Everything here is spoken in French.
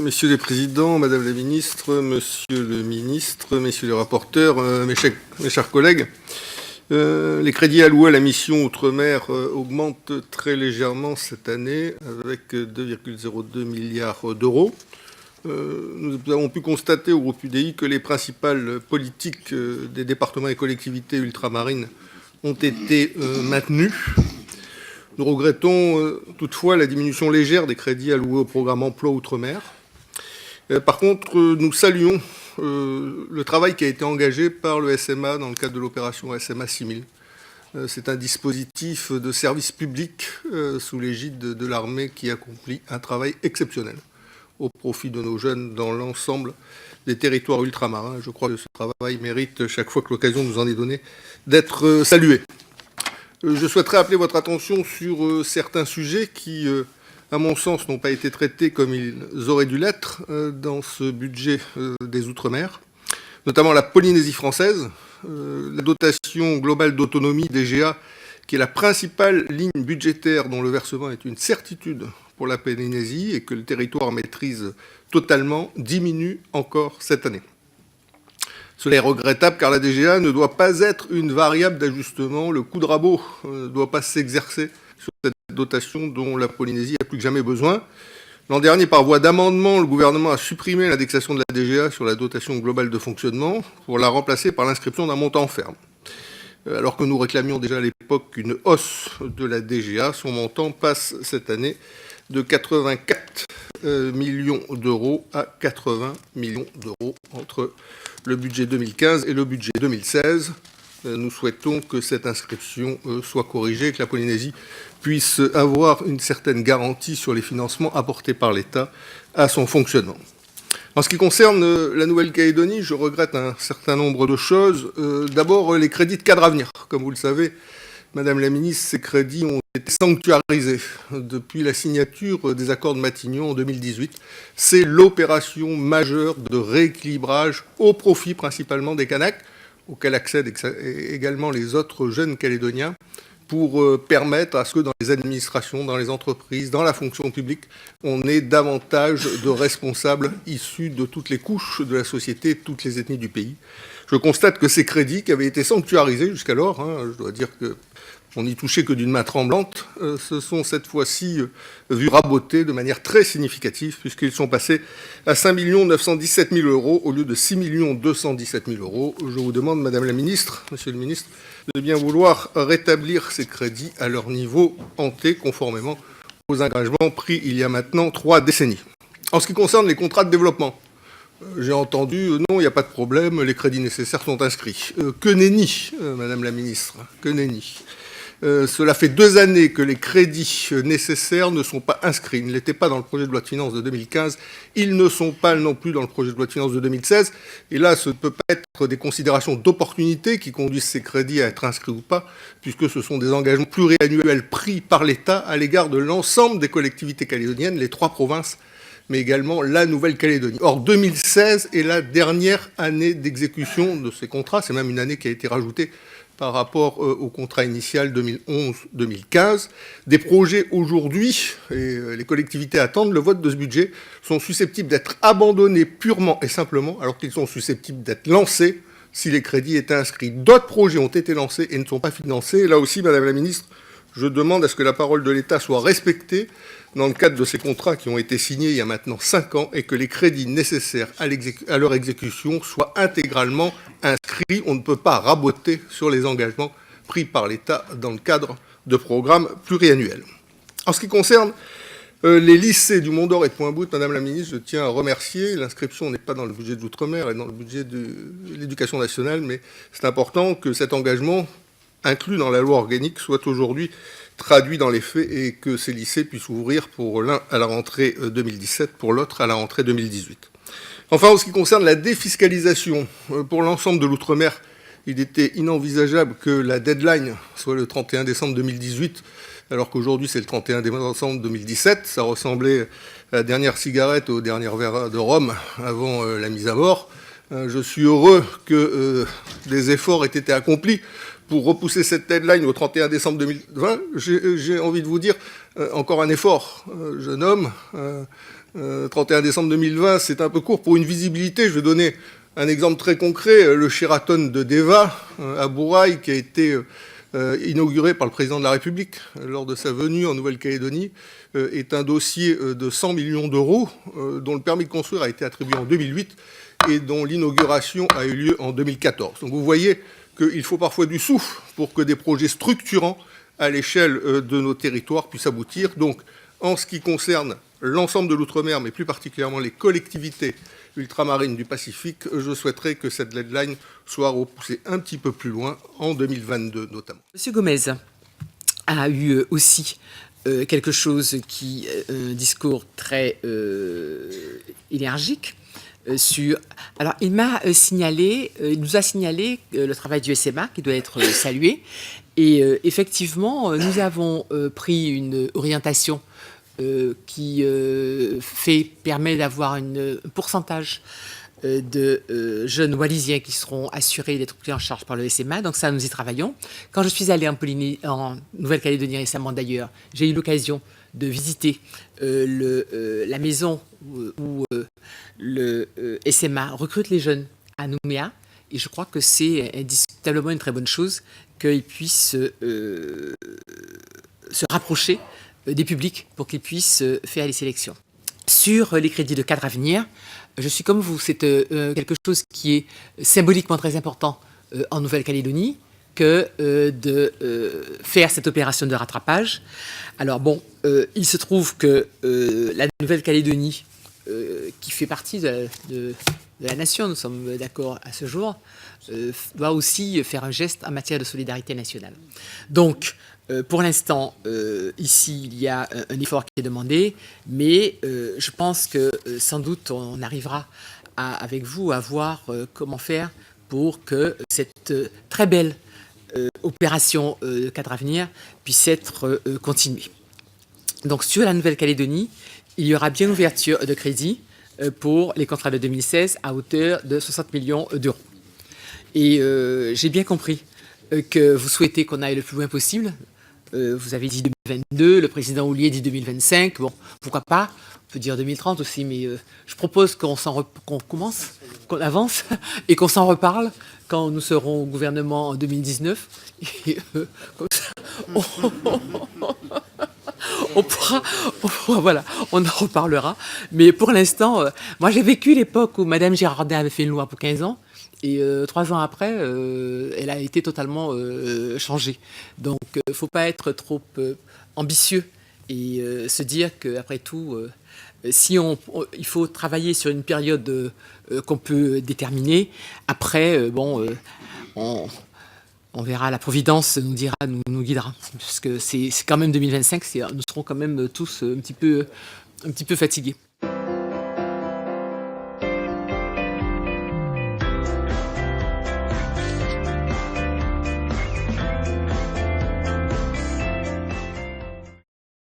Messieurs les présidents, Madame la ministre, Monsieur le ministre, Messieurs les rapporteurs, mes chers collègues, les crédits alloués à la mission Outre-mer augmentent très légèrement cette année avec 2,02 milliards d'euros. Nous avons pu constater au groupe UDI que les principales politiques des départements et collectivités ultramarines ont été maintenues. Nous regrettons toutefois la diminution légère des crédits alloués au programme Emploi Outre-mer. Par contre, nous saluons le travail qui a été engagé par le SMA dans le cadre de l'opération SMA 6000. C'est un dispositif de service public sous l'égide de l'armée qui accomplit un travail exceptionnel au profit de nos jeunes dans l'ensemble des territoires ultramarins. Je crois que ce travail mérite, chaque fois que l'occasion nous en est donnée, d'être salué. Je souhaiterais appeler votre attention sur certains sujets qui, à mon sens, n'ont pas été traités comme ils auraient dû l'être dans ce budget des Outre-mer, notamment la Polynésie française, la dotation globale d'autonomie, DGA, qui est la principale ligne budgétaire dont le versement est une certitude pour la Polynésie et que le territoire maîtrise totalement, diminue encore cette année. Cela est regrettable car la DGA ne doit pas être une variable d'ajustement. Le coup de rabot ne doit pas s'exercer sur cette dotation dont la Polynésie a plus que jamais besoin. L'an dernier, par voie d'amendement, le gouvernement a supprimé l'indexation de la DGA sur la dotation globale de fonctionnement pour la remplacer par l'inscription d'un montant ferme. Alors que nous réclamions déjà à l'époque une hausse de la DGA, son montant passe cette année de 84 millions d'euros à 80 millions d'euros entre le budget 2015 et le budget 2016. Nous souhaitons que cette inscription soit corrigée, que la Polynésie puisse avoir une certaine garantie sur les financements apportés par l'État à son fonctionnement. En ce qui concerne la Nouvelle-Calédonie, je regrette un certain nombre de choses. D'abord, les crédits de cadre avenir. Comme vous le savez, Madame la ministre, ces crédits ont été sanctuarisés depuis la signature des accords de Matignon en 2018. C'est l'opération majeure de rééquilibrage au profit principalement des Kanaks, auxquels accèdent également les autres jeunes Calédoniens, pour permettre à ce que dans les administrations, dans les entreprises, dans la fonction publique, on ait davantage de responsables issus de toutes les couches de la société, toutes les ethnies du pays. Je constate que ces crédits qui avaient été sanctuarisés jusqu'alors, je dois dire qu'on n'y touchait que d'une main tremblante, se sont cette fois-ci vus raboter de manière très significative, puisqu'ils sont passés à 5 917 000 euros au lieu de 6 217 000 euros. Je vous demande, Madame la Ministre, Monsieur le Ministre, de bien vouloir rétablir ces crédits à leur niveau ante, conformément aux engagements pris il y a maintenant 3 décennies. En ce qui concerne les contrats de développement, j'ai entendu, non, il n'y a pas de problème, les crédits nécessaires sont inscrits. Que nenni, Madame la Ministre, que nenni. Cela fait 2 années que les crédits nécessaires ne sont pas inscrits. Ils ne l'étaient pas dans le projet de loi de finances de 2015. Ils ne sont pas non plus dans le projet de loi de finances de 2016. Et là, ce ne peut pas être des considérations d'opportunité qui conduisent ces crédits à être inscrits ou pas, puisque ce sont des engagements pluriannuels pris par l'État à l'égard de l'ensemble des collectivités calédoniennes, les 3 provinces, mais également la Nouvelle-Calédonie. Or, 2016 est la dernière année d'exécution de ces contrats. C'est même une année qui a été rajoutée par rapport au contrat initial 2011-2015. Des projets aujourd'hui, et les collectivités attendent le vote de ce budget, sont susceptibles d'être abandonnés purement et simplement, alors qu'ils sont susceptibles d'être lancés si les crédits étaient inscrits. D'autres projets ont été lancés et ne sont pas financés. Et là aussi, Madame la Ministre, je demande à ce que la parole de l'État soit respectée dans le cadre de ces contrats qui ont été signés il y a maintenant 5 ans et que les crédits nécessaires à leur exécution soient intégralement inscrits. On ne peut pas raboter sur les engagements pris par l'État dans le cadre de programmes pluriannuels. En ce qui concerne les lycées du Mont-d'Or et de Pointe-Boute, Madame la Ministre, je tiens à remercier. L'inscription n'est pas dans le budget de l'Outre-mer, elle est dans le budget de l'Éducation nationale, mais c'est important que cet engagement inclus dans la loi organique soit aujourd'hui traduit dans les faits et que ces lycées puissent ouvrir pour l'un à la rentrée 2017, pour l'autre à la rentrée 2018. Enfin, en ce qui concerne la défiscalisation, pour l'ensemble de l'Outre-mer, il était inenvisageable que la deadline soit le 31 décembre 2018, alors qu'aujourd'hui c'est le 31 décembre 2017. Ça ressemblait à la dernière cigarette au dernier verre de rhum avant la mise à mort. Je suis heureux que des efforts aient été accomplis pour repousser cette deadline au 31 décembre 2020, j'ai envie de vous dire, encore un effort, jeune homme, 31 décembre 2020, c'est un peu court pour une visibilité. Je vais donner un exemple très concret, le Sheraton de Deva, à Bourail, qui a été inauguré par le président de la République lors de sa venue en Nouvelle-Calédonie, est un dossier de 100 millions d'euros, dont le permis de construire a été attribué en 2008 et dont l'inauguration a eu lieu en 2014. Donc vous voyez qu'il faut parfois du souffle pour que des projets structurants à l'échelle de nos territoires puissent aboutir. Donc, en ce qui concerne l'ensemble de l'outre-mer, mais plus particulièrement les collectivités ultramarines du Pacifique, je souhaiterais que cette deadline soit repoussée un petit peu plus loin, en 2022 notamment. Monsieur Gomez a eu aussi quelque chose qui, un discours très énergique sur... Alors, il nous a signalé le travail du SMA qui doit être salué. Et effectivement, nous avons pris une orientation qui permet d'avoir un pourcentage de jeunes wallisiens qui seront assurés d'être pris en charge par le SMA. Donc ça, nous y travaillons. Quand je suis allée en Nouvelle-Calédonie récemment d'ailleurs, j'ai eu l'occasion de visiter la maison où le SMA recrute les jeunes à Nouméa. Et je crois que c'est indiscutablement une très bonne chose qu'ils puissent se rapprocher des publics pour qu'ils puissent faire les sélections. Sur les crédits de cadre à venir, je suis comme vous, c'est quelque chose qui est symboliquement très important en Nouvelle-Calédonie que de faire cette opération de rattrapage. Alors bon, il se trouve que la Nouvelle-Calédonie, qui fait partie de la nation, nous sommes d'accord à ce jour, doit aussi faire un geste en matière de solidarité nationale. Donc, pour l'instant, ici, il y a un effort qui est demandé, mais je pense que sans doute on arrivera avec vous à voir comment faire pour que cette très belle opération cadre à venir puisse être continuée. Donc, sur la Nouvelle-Calédonie, il y aura bien ouverture de crédit pour les contrats de 2016 à hauteur de 60 millions d'euros. Et j'ai bien compris que vous souhaitez qu'on aille le plus loin possible. Vous avez dit 2022, le président Houllier dit 2025. Bon, pourquoi pas? On peut dire 2030 aussi, mais je propose qu'on avance et qu'on s'en reparle quand nous serons au gouvernement en 2019. Et, comme ça, voilà, on en reparlera. Mais pour l'instant, moi j'ai vécu l'époque où Madame Girardin avait fait une loi pour 15 ans. Et 3 ans après, elle a été totalement changée. Donc, il ne faut pas être trop ambitieux et se dire qu'après tout, il faut travailler sur une période qu'on peut déterminer. Après, on verra, la Providence nous guidera. Parce que c'est quand même 2025, nous serons quand même tous un petit peu fatigués.